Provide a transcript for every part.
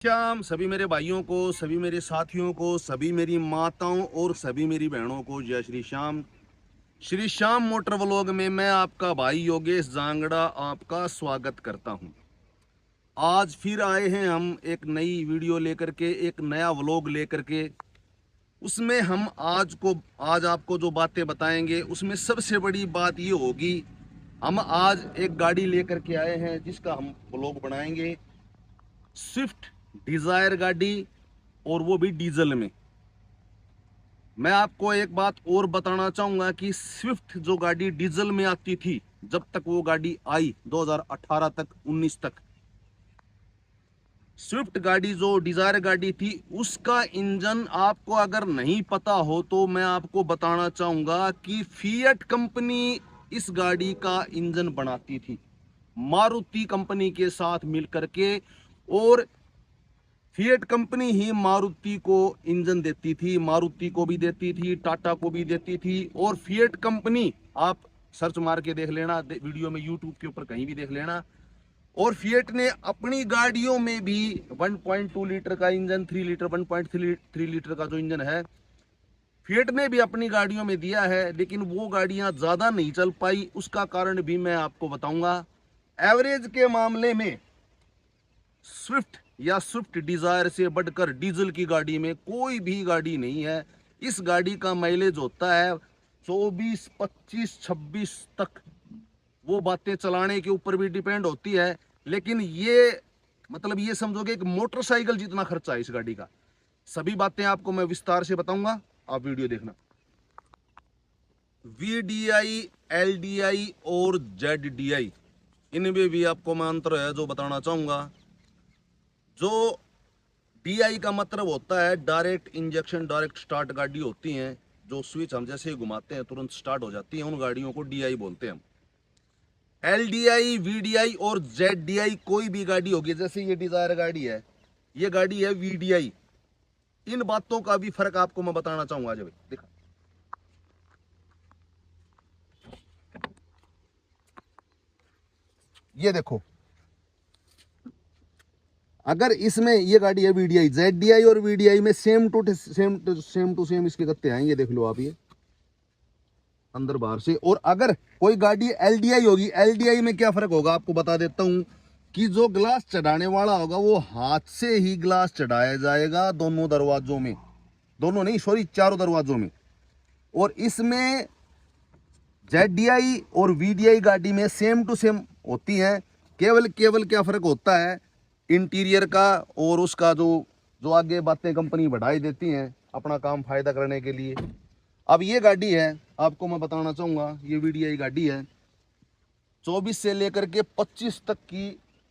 श्याम सभी मेरे भाइयों को, सभी मेरे साथियों को, सभी मेरी माताओं और सभी मेरी बहनों को जय श्री श्याम। श्री श्याम मोटर व्लॉग में मैं आपका भाई योगेश जांगड़ा आपका स्वागत करता हूं। आज फिर आए हैं हम एक नई वीडियो लेकर के, एक नया व्लॉग लेकर के। उसमें हम आज आपको जो बातें बताएंगे उसमें सबसे बड़ी बात ये होगी, हम आज एक गाड़ी लेकर के आए हैं जिसका हम व्लॉग बनाएंगे। स्विफ्ट डिजायर गाड़ी, और वो भी डीजल में। मैं आपको एक बात और बताना चाहूंगा कि स्विफ्ट जो गाड़ी डीजल में आती थी, जब तक वो गाड़ी आई 2018 तक 19 तक, स्विफ्ट गाड़ी जो डिजायर गाड़ी थी उसका इंजन आपको अगर नहीं पता हो तो मैं आपको बताना चाहूंगा कि फिएट कंपनी इस गाड़ी का इंजन बनाती थी मारुति कंपनी के साथ मिलकर के। और फिएट कंपनी ही मारुति को इंजन देती थी, मारुति को भी देती थी, टाटा को भी देती थी। और फिएट कंपनी आप सर्च मार के देख लेना, वीडियो में यूट्यूब के ऊपर कहीं भी देख लेना। और फिएट ने अपनी गाड़ियों में भी 1.2 लीटर का इंजन, 3 लीटर 1.3 लीटर का जो इंजन है फिएट ने भी अपनी गाड़ियों में दिया है, लेकिन वो गाड़ियां ज्यादा नहीं चल पाई। उसका कारण भी मैं आपको बताऊंगा। एवरेज के मामले में स्विफ्ट या स्विफ्ट डिजायर से बढ़कर डीजल की गाड़ी में कोई भी गाड़ी नहीं है। इस गाड़ी का माइलेज होता है 24, 25, 26 तक। वो बातें चलाने के ऊपर भी डिपेंड होती है, लेकिन ये मतलब ये समझोगे कि मोटरसाइकिल जितना खर्चा है इस गाड़ी का। सभी बातें आपको मैं विस्तार से बताऊंगा, आप वीडियो देखना। VDI, LDI और ZDI, इनमें भी आपको मैं अंतर है जो बताना चाहूंगा। जो DI का मतलब होता है डायरेक्ट इंजेक्शन डायरेक्ट स्टार्ट गाड़ी होती हैं, जो स्विच हम जैसे ही घुमाते हैं तुरंत स्टार्ट हो जाती हैं, उन गाड़ियों को DI बोलते हैं हम। LDI, VDI और ZDI कोई भी गाड़ी होगी, जैसे ये डिजायर गाड़ी है, ये गाड़ी है VDI। इन बातों का भी फर्क आपको मैं बताना चाहूंगा। जब देखा ये देखो, अगर इसमें ये गाड़ी है VDI, ZDI और VDI में सेम टू सेम इसके गत्ते आएंगे, देख लो आप ये अंदर बाहर से। और अगर कोई गाड़ी LDI होगी, LDI में क्या फर्क होगा आपको बता देता हूं कि जो ग्लास चढ़ाने वाला होगा वो हाथ से ही ग्लास चढ़ाया जाएगा दोनों दरवाजों में, दोनों नहीं सॉरी चारों दरवाजों में। और इसमें ZDI और VDI गाड़ी में सेम टू सेम होती है। केवल क्या फर्क होता है इंटीरियर का, और उसका जो जो आगे बातें कंपनी बढ़ाई देती हैं अपना काम फायदा करने के लिए। अब ये गाड़ी है, आपको मैं बताना चाहूंगा, ये VDI गाड़ी है 24 से लेकर के 25 तक की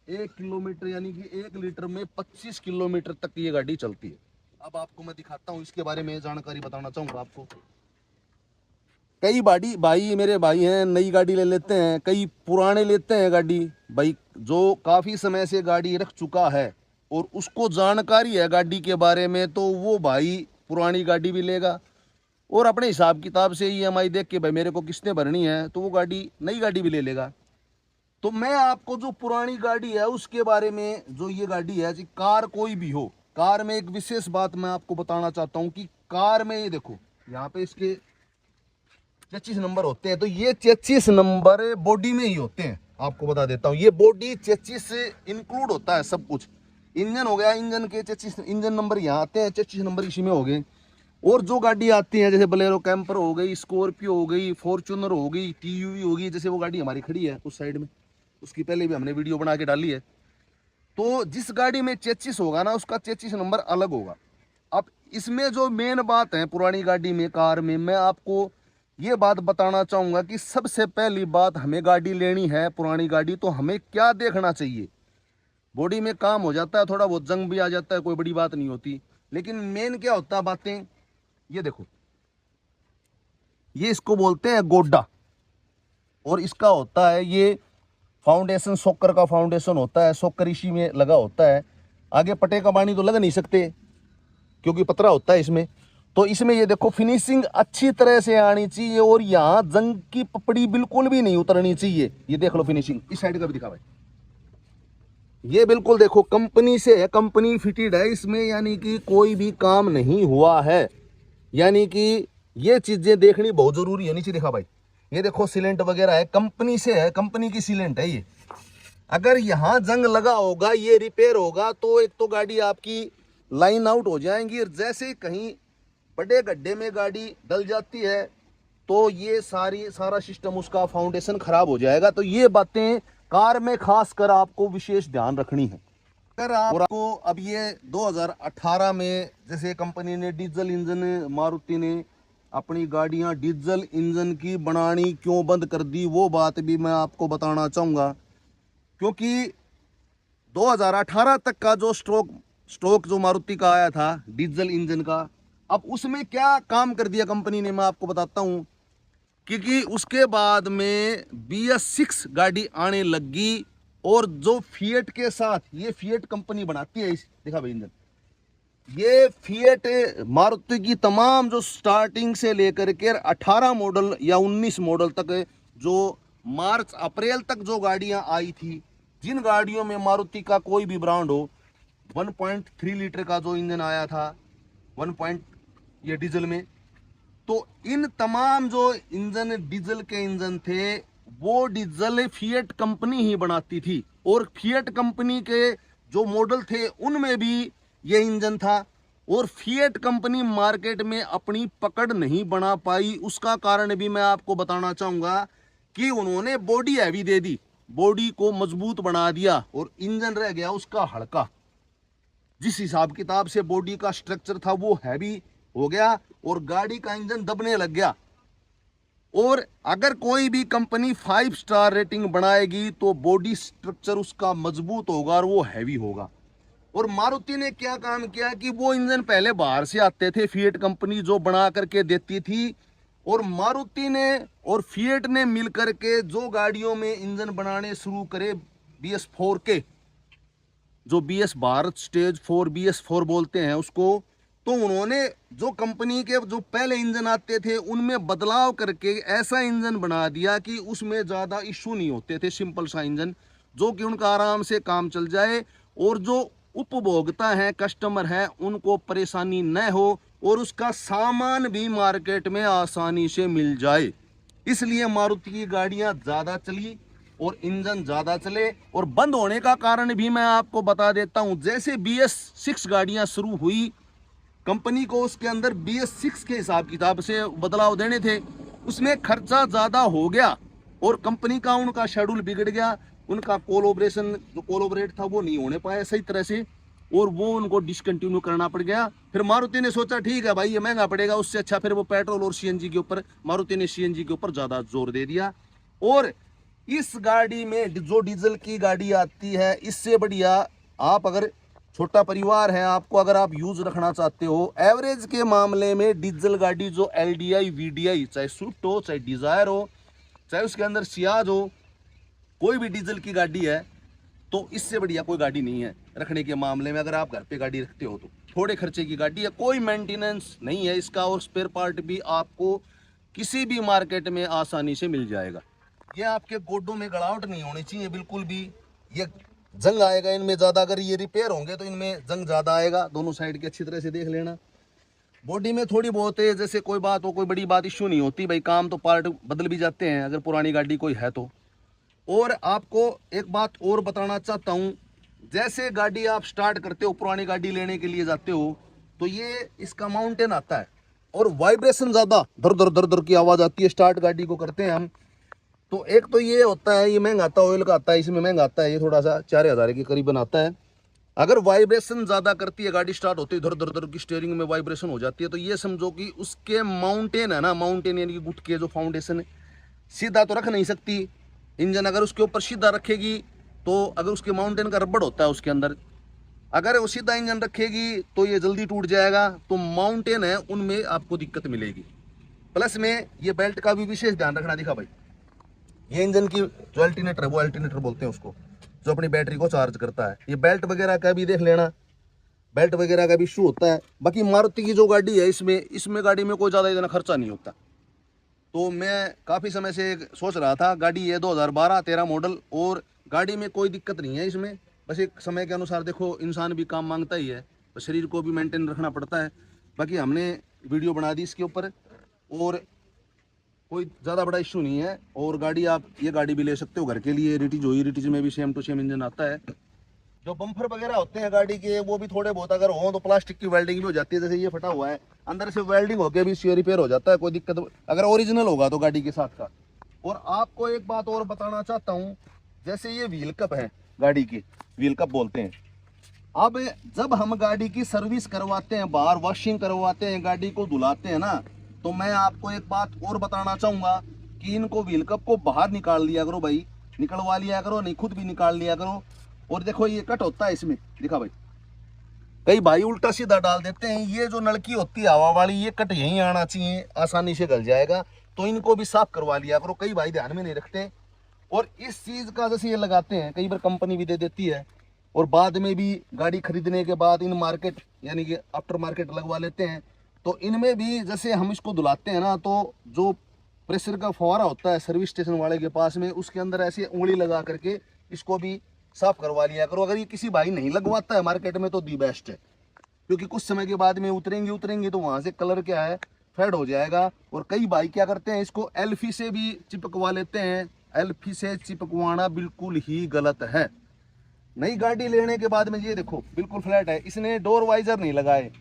1 किलोमीटर यानी कि 1 लीटर में 25 किलोमीटर तक ये गाड़ी चलती है। अब आपको मैं दिखाता हूँ, इसके बारे में जानकारी बताना चाहूंगा आपको। कई भाई मेरे भाई हैं नई गाड़ी ले लेते हैं, कई पुराने लेते हैं गाड़ी। भाई जो काफ़ी समय से गाड़ी रख चुका है और उसको जानकारी है गाड़ी के बारे में, तो वो भाई पुरानी गाड़ी भी लेगा और अपने हिसाब किताब से EMI देख के भाई मेरे को किस्तें भरनी है तो वो गाड़ी नई गाड़ी भी ले लेगा। तो मैं आपको जो पुरानी गाड़ी है उसके बारे में, जो ये गाड़ी है जी, कार कोई भी हो, कार में एक विशेष बात मैं आपको बताना चाहता हूँ कि कार में ये देखो यहाँ पे इसके 33 नंबर होते हैं, तो ये 33 नंबर बॉडी में ही होते हैं। आपको बता देता हूँ ये बॉडी 33 से इंक्लूड होता है सब कुछ। इंजन हो गया, इंजन के 33 इंजन नंबर यहाँ आते हैं, 33 नंबर इसी में हो गए। और जो गाड़ी आती है जैसे बोलेरो कैंपर हो गई, स्कॉर्पियो हो गई, फॉर्च्यूनर हो गई, TUV हो गई, जैसे वो गाड़ी हमारी खड़ी है उस साइड में, उसकी पहले भी हमने वीडियो बना के डाली है। तो जिस गाड़ी में 33 होगा ना उसका 33 नंबर अलग होगा। अब इसमें जो मेन बात है पुरानी गाड़ी में, कार में, मैं आपको ये बात बताना चाहूँगा कि सबसे पहली बात, हमें गाड़ी लेनी है पुरानी गाड़ी तो हमें क्या देखना चाहिए। बॉडी में काम हो जाता है, थोड़ा बहुत जंग भी आ जाता है, कोई बड़ी बात नहीं होती, लेकिन मेन क्या होता है बातें, ये देखो ये इसको बोलते हैं गोड्डा, और इसका होता है ये फाउंडेशन, सोकर का फाउंडेशन होता है, सोकर इसी में लगा होता है। आगे पटे का बानी तो लगा नहीं सकते क्योंकि पतरा होता है इसमें। तो इसमें ये देखो फिनिशिंग अच्छी तरह से आनी चाहिए और यहाँ जंग की पपड़ी बिल्कुल भी नहीं उतरनी चाहिए। ये देख लो फिनिशिंग, इस साइड का भी दिखा भाई, ये बिल्कुल देखो कंपनी से है, कंपनी फिटेड है इसमें, यानी कि कोई भी काम नहीं हुआ है। यानी कि ये चीजें देखनी बहुत जरूरी है। नीचे देखा भाई, ये देखो सीलेंट वगैरह है, कंपनी से है, कंपनी की सीलेंट है ये। अगर यहाँ जंग लगा होगा, ये रिपेयर होगा, तो एक तो गाड़ी आपकी लाइन आउट हो जाएंगी, और जैसे कहीं बड़े गड्ढे में गाड़ी डल जाती है तो ये सारा सिस्टम, उसका फाउंडेशन खराब हो जाएगा। तो ये बातें कार में खासकर आपको विशेष ध्यान रखनी है। अगर आपको अब ये 2018 में जैसे कंपनी ने डीजल इंजन, मारुति ने अपनी गाड़ियां डीजल इंजन की बनानी क्यों बंद कर दी, वो बात भी मैं आपको बताना चाहूँगा। क्योंकि 2018 तक का जो स्टॉक जो मारुति का आया था डीजल इंजन का, अब उसमें क्या काम कर दिया कंपनी ने, मैं आपको बताता हूं। क्योंकि उसके बाद में BS6 गाड़ी आने लगी, और जो फिएट के साथ, ये फिएट कंपनी बनाती है, इस देखा भाई इंजन, ये फिएट मारुति की तमाम जो स्टार्टिंग से लेकर के 18 मॉडल या 19 मॉडल तक, जो मार्च अप्रैल तक जो गाड़ियां आई थी, जिन गाड़ियों में मारुति का कोई भी ब्रांड हो, 1.3 लीटर का जो इंजन आया था, 1. ये डीजल में, तो इन तमाम जो इंजन डीजल के इंजन थे, वो डीजल फिएट कंपनी ही बनाती थी। और फिएट कंपनी के जो मॉडल थे उनमें भी ये इंजन था, और फिएट कंपनी मार्केट में अपनी पकड़ नहीं बना पाई। उसका कारण भी मैं आपको बताना चाहूंगा कि उन्होंने बॉडी हैवी दे दी, बॉडी को मजबूत बना दिया, और इंजन रह गया उसका हल्का। जिस हिसाब किताब से बॉडी का स्ट्रक्चर था वो हैवी हो गया, और गाड़ी का इंजन दबने लग गया। और अगर कोई भी कंपनी 5 स्टार रेटिंग बनाएगी तो बॉडी स्ट्रक्चर उसका मजबूत होगा और वो हैवी होगा। और मारुति ने क्या काम किया कि वो इंजन पहले बाहर से आते थे, फिएट कंपनी जो बना करके देती थी, और मारुति ने और फिएट ने मिलकर के जो गाड़ियों में इंजन बनाने शुरू करे BS4 के, जो BS भारत स्टेज 4 BS4 बोलते हैं उसको, तो उन्होंने जो कंपनी के जो पहले इंजन आते थे उनमें बदलाव करके ऐसा इंजन बना दिया कि उसमें ज़्यादा इशू नहीं होते थे, सिंपल सा इंजन, जो कि उनका आराम से काम चल जाए, और जो उपभोक्ता हैं, कस्टमर हैं, उनको परेशानी न हो, और उसका सामान भी मार्केट में आसानी से मिल जाए। इसलिए मारुति की गाड़ियां ज़्यादा चली और इंजन ज़्यादा चले। और बंद होने का कारण भी मैं आपको बता देता हूं। जैसे BS6 गाड़ियां शुरू हुई, कंपनी को उसके अंदर BS6 के हिसाब किताब से बदलाव देने थे, उसमें खर्चा ज़्यादा हो गया, और कंपनी का उनका शेड्यूल बिगड़ गया, उनका कोलैबोरेशन जो कोलैबोरेट था वो नहीं होने पाया सही तरह से, और वो उनको डिसकंटिन्यू करना पड़ गया। फिर मारुति ने सोचा ठीक है भाई ये महंगा पड़ेगा, उससे अच्छा फिर वो पेट्रोल और CNG के ऊपर, मारुति ने CNG के ऊपर ज़्यादा जोर दे दिया। और इस गाड़ी में जो डीजल की गाड़ी आती है, इससे बढ़िया आप अगर छोटा परिवार है, आपको अगर आप यूज रखना चाहते हो, एवरेज के मामले में डीजल गाड़ी जो LDI VDI, चाहे स्विफ्ट हो, चाहे डिजायर हो, चाहे उसके अंदर सियाज हो, कोई भी डीजल की गाड़ी है, तो इससे बढ़िया कोई गाड़ी नहीं है रखने के मामले में। अगर आप घर पे गाड़ी रखते हो तो थोड़े खर्चे की गाड़ी है, कोई मेंटेनेंस नहीं है इसका, और स्पेयर पार्ट भी आपको किसी भी मार्केट में आसानी से मिल जाएगा। ये आपके गोडों में गड़ावट नहीं होनी चाहिए बिल्कुल भी। ये जंग आएगा इनमें ज़्यादा, अगर ये रिपेयर होंगे तो इनमें जंग ज़्यादा आएगा। दोनों साइड की अच्छी तरह से देख लेना। बॉडी में थोड़ी बहुत है, जैसे कोई बात हो, कोई बड़ी बात इश्यू नहीं होती भाई, काम तो पार्ट बदल भी जाते हैं अगर पुरानी गाड़ी कोई है तो। और आपको एक बात और बताना चाहता हूँ, जैसे गाड़ी आप स्टार्ट करते हो, पुरानी गाड़ी लेने के लिए जाते हो, तो ये इसका माउंटेन आता है, और वाइब्रेशन ज़्यादा धर धर धर धर की आवाज़ आती है स्टार्ट गाड़ी को करते हैं हम। तो एक तो ये होता है, ये महंगा आता है, ऑयल का आता है, इसमें महंगा आता है, ये थोड़ा सा 4000 के करीबन आता है। अगर वाइब्रेशन ज़्यादा करती है गाड़ी, स्टार्ट होती है धर धर धर की, स्टीयरिंग में वाइब्रेशन हो जाती है, तो ये समझो कि उसके माउंटेन है ना, माउंटेन यानी कि गुट के जो फाउंडेशन है, सीधा तो रख नहीं सकती इंजन। अगर उसके ऊपर सीधा रखेगी तो, अगर उसके माउंटेन का रबड़ होता है उसके अंदर, अगर वो सीधा इंजन रखेगी तो ये जल्दी टूट जाएगा। तो माउंटेन है उनमें आपको दिक्कत मिलेगी। प्लस में ये बेल्ट का भी विशेष ध्यान रखना। दिखा भाई, ये इंजन की जो अल्टरनेटर है, वो अल्टरनेटर बोलते हैं उसको, जो अपनी बैटरी को चार्ज करता है। ये बेल्ट वगैरह का भी देख लेना, बेल्ट वगैरह का भी इशू होता है। बाकी मारुति की जो गाड़ी है, इसमें गाड़ी में कोई ज़्यादा इतना खर्चा नहीं होता। तो मैं काफ़ी समय से सोच रहा था, गाड़ी ये 2012-13 मॉडल, और गाड़ी में कोई दिक्कत नहीं है इसमें, बस एक समय के अनुसार देखो इंसान भी काम मांगता ही है, तो शरीर को भी मेंटेन रखना पड़ता है। बाकी हमने वीडियो बना दी इसके ऊपर, और कोई ज़्यादा बड़ा इशू नहीं है। और गाड़ी आप ये गाड़ी भी ले सकते हो घर के लिए, रिटीज हुई, रिटीज में भी सेम टू सेम इंजन आता है। जो बम्पर वगैरह होते हैं गाड़ी के वो भी थोड़े बहुत अगर हो तो प्लास्टिक की वेल्डिंग भी हो जाती है, जैसे ये फटा हुआ है अंदर से वेल्डिंग होकर भी रिपेयर हो जाता है, कोई दिक्कत अगर ओरिजिनल होगा तो गाड़ी के साथ साथ। और आपको एक बात और बताना चाहता हूँ, जैसे ये व्हील कप है गाड़ी की, व्हील कप बोलते हैं। अब जब हम गाड़ी की सर्विस करवाते हैं, बाहर वॉशिंग करवाते हैं, गाड़ी को धुलाते हैं ना, तो मैं आपको एक बात और बताना चाहूंगा कि इनको व्हील कप को बाहर निकाल लिया करो भाई, निकलवा लिया करो, नहीं खुद भी निकाल लिया करो। और देखो ये कट होता है इसमें, दिखा भाई, कई भाई उल्टा सीधा डाल देते हैं। ये जो नलकी होती है हवा वाली, ये कट यहीं आना चाहिए, आसानी से गल जाएगा। तो इनको भी साफ करवा लिया करो, कई भाई ध्यान में नहीं रखते। और इस चीज का जैसे ये लगाते हैं, कई बार कंपनी भी दे देती है, और बाद में भी गाड़ी खरीदने के बाद इन मार्केट यानी कि आफ्टर मार्केट लगवा लेते हैं। तो इनमें भी जैसे हम इसको धुलाते हैं ना, तो जो प्रेशर का फव्वारा होता है सर्विस स्टेशन वाले के पास में, उसके अंदर ऐसे उंगली लगा करके इसको भी साफ करवा लिया करो। अगर ये किसी भाई नहीं लगवाता है मार्केट में तो दी बेस्ट है, क्योंकि कुछ समय के बाद में उतरेंगे तो वहां से कलर क्या है फेड हो जाएगा। और कई भाई क्या करते हैं, इसको एल्फी से भी चिपकवा लेते हैं। एल्फी से चिपकवाना बिल्कुल ही गलत है। नई गाड़ी लेने के बाद में ये देखो बिल्कुल फ्लैट है, इसने डोर वाइजर नहीं लगाए।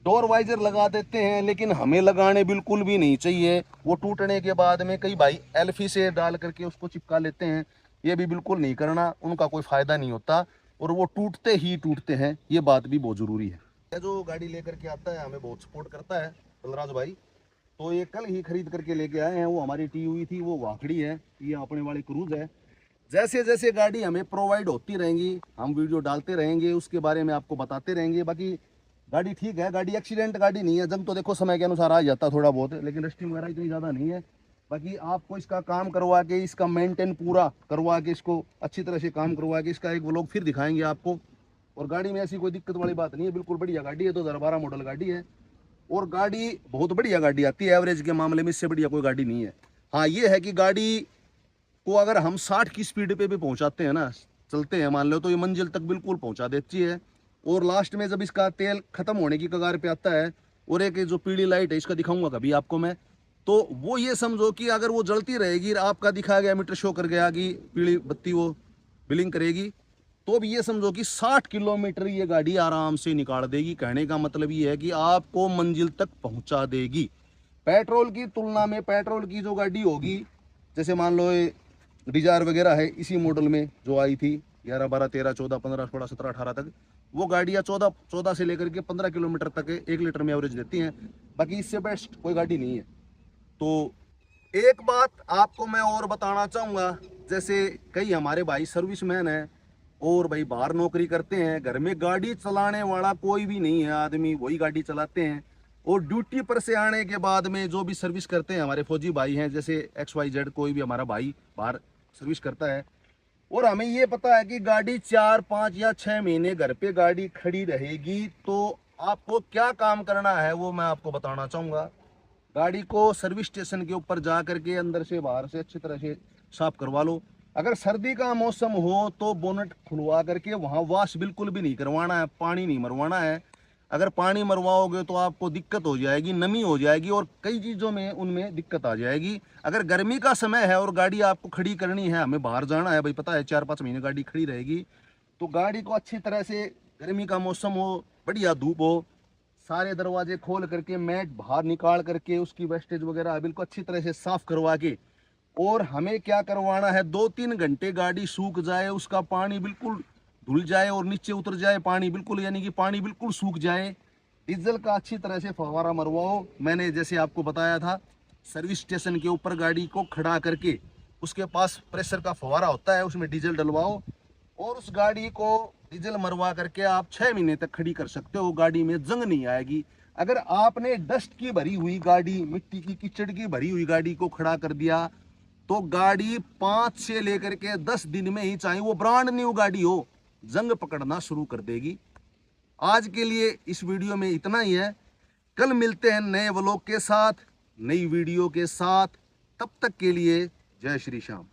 डोर वाइजर लगा देते हैं, लेकिन हमें लगाने बिल्कुल भी नहीं चाहिए। वो टूटने के बाद में कई भाई एल्फी से डाल करके उसको चिपका लेते हैं, ये भी बिल्कुल नहीं करना, उनका कोई फायदा नहीं होता, और वो टूटते ही टूटते हैं, ये बात भी बहुत जरूरी है। जो गाड़ी लेकर के आता है हमें बहुत सपोर्ट करता है बलराज भाई, तो ये कल ही खरीद करके लेके आए हैं। वो हमारी टी हुई थी, वो वाखड़ी है, ये अपने वाली क्रूज है। जैसे जैसे गाड़ी हमें प्रोवाइड होती रहेंगी, हम वीडियो डालते रहेंगे, उसके बारे में आपको बताते रहेंगे। बाकी गाड़ी ठीक है, गाड़ी एक्सीडेंट गाड़ी नहीं है। जंग तो देखो समय के अनुसार आ जाता थोड़ा बहुत, लेकिन रस्टिंग वगैरह इतनी ज़्यादा नहीं है। बाकी आपको इसका काम करवा के, इसका मेंटेन पूरा करवा के, इसको अच्छी तरह से काम करवा के, इसका एक व्लॉग फिर दिखाएंगे आपको। और गाड़ी में ऐसी कोई दिक्कत वाली बात नहीं है, बिल्कुल बढ़िया गाड़ी है, 2012 मॉडल गाड़ी है। और गाड़ी बहुत बढ़िया गाड़ी आती है, एवरेज के मामले में इससे बढ़िया कोई गाड़ी नहीं है। हाँ ये है कि गाड़ी को अगर हम 60 की स्पीड पे भी पहुंचाते हैं ना, चलते हैं मान लो, तो ये मंजिल तक बिल्कुल पहुंचा देती है। और लास्ट में जब इसका तेल खत्म होने की कगार पे आता है, और एक जो पीली लाइट है, इसका दिखाऊंगा कभी आपको मैं, तो वो ये समझो कि अगर वो जलती रहेगी, आपका दिखा गया मीटर शो कर गया कि पीली बत्ती वो बिलिंग करेगी, तो अब ये समझो कि 60 किलोमीटर ये गाड़ी आराम से निकाल देगी। कहने का मतलब ये है कि आपको मंजिल तक पहुंचा देगी। पेट्रोल की तुलना में पेट्रोल की जो गाड़ी होगी, जैसे मान लो डिजायर वगैरह है इसी मॉडल में जो आई थी 11, 12, 13, 14, 15, 16, 17, 18 तक, वो गाड़ियाँ 14 से लेकर के 15 किलोमीटर तक 1 लीटर में एवरेज देती हैं। बाकी इससे बेस्ट कोई गाड़ी नहीं है। तो एक बात आपको मैं और बताना चाहूँगा, जैसे कई हमारे भाई सर्विसमैन हैं और भाई बाहर नौकरी करते हैं, घर में गाड़ी चलाने वाला कोई भी नहीं है आदमी, वही गाड़ी चलाते हैं। और ड्यूटी पर से आने के बाद में जो भी सर्विस करते हैं हमारे फौजी भाई हैं, जैसे XYZ कोई भी हमारा भाई बाहर सर्विस करता है, और हमें ये पता है कि गाड़ी 4, 5 या 6 महीने घर पे गाड़ी खड़ी रहेगी, तो आपको क्या काम करना है वो मैं आपको बताना चाहूँगा। गाड़ी को सर्विस स्टेशन के ऊपर जा करके अंदर से बाहर से अच्छी तरह से साफ करवा लो। अगर सर्दी का मौसम हो तो बोनट खुलवा करके वहाँ वॉश बिल्कुल भी नहीं करवाना है, पानी नहीं मरवाना है। अगर पानी मरवाओगे तो आपको दिक्कत हो जाएगी, नमी हो जाएगी, और कई चीज़ों में उनमें दिक्कत आ जाएगी। अगर गर्मी का समय है और गाड़ी आपको खड़ी करनी है, हमें बाहर जाना है भाई, पता है 4-5 महीने गाड़ी खड़ी रहेगी, तो गाड़ी को अच्छी तरह से, गर्मी का मौसम हो, बढ़िया धूप हो, सारे दरवाजे खोल करके, मैट बाहर निकाल करके, उसकी वेस्टेज वगैरह बिल्कुल अच्छी तरह से साफ करवा के, और हमें क्या करवाना है, 2-3 घंटे गाड़ी सूख जाए, उसका पानी बिल्कुल धुल जाए और नीचे उतर जाए पानी बिल्कुल, यानी कि पानी बिल्कुल सूख जाए। डीजल का अच्छी तरह से फव्वारा मरवाओ। मैंने जैसे आपको बताया था, सर्विस स्टेशन के ऊपर गाड़ी को खड़ा करके उसके पास प्रेशर का फव्वारा होता है, उसमें डीजल डलवाओ, और उस गाड़ी को डीजल मरवा करके आप 6 महीने तक खड़ी कर सकते हो। गाड़ी में जंग नहीं आएगी। अगर आपने डस्ट की भरी हुई गाड़ी, मिट्टी की कीचड़ की भरी हुई गाड़ी को खड़ा कर दिया, तो गाड़ी 5 से लेकर के 10 दिन में ही, चाहे वो ब्रांड न्यू गाड़ी हो, जंग पकड़ना शुरू कर देगी। आज के लिए इस वीडियो में इतना ही है। कल मिलते हैं नए व्लॉग के साथ, नई वीडियो के साथ। तब तक के लिए जय श्री श्याम।